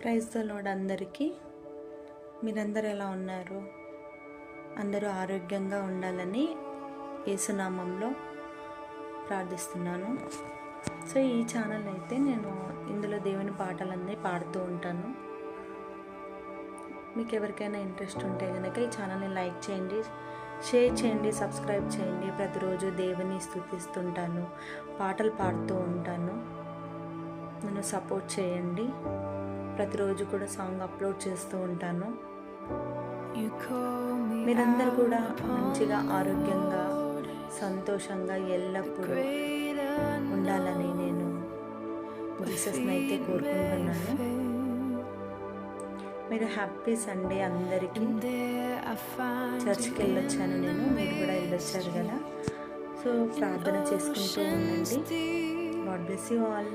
Praise the lord అందరికీ. మీరందరూ ఎలా ఉన్నారు? అందరూ ఆరోగ్యంగా ఉండాలని యేసునామంలో ప్రార్థిస్తున్నాను. సో ఈ ఛానల్ అయితే నేను ఇందులో దేవుని పాటలన్నీ పాడుతూ ఉంటాను. మీకు ఎవరికైనా ఇంట్రెస్ట్ ఉంటే కనుక ఈ ఛానల్ని లైక్ చేయండి, షేర్ చేయండి, సబ్స్క్రైబ్ చేయండి. ప్రతిరోజు దేవుని స్తుతిస్తుంటాను, పాటలు పాడుతూ ఉంటాను. నన్ను సపోర్ట్ చేయండి. ప్రతిరోజు కూడా సాంగ్ అప్లోడ్ చేస్తూ ఉంటాను. మీరందరూ కూడా మంచిగా ఆరోగ్యంగా సంతోషంగా ఎల్లప్పుడూ ఉండాలని నేను జీసస్ని అయితే కోరుకుంటున్నాను. మీరు హ్యాపీ సండే అందరికీ. చర్చ్కి వెళ్ళొచ్చాను నేను, మీరు కూడా వెళ్ళొచ్చారు కదా. సో ప్రార్థన చేసుకుంటూ ఉండండి. God bless you all.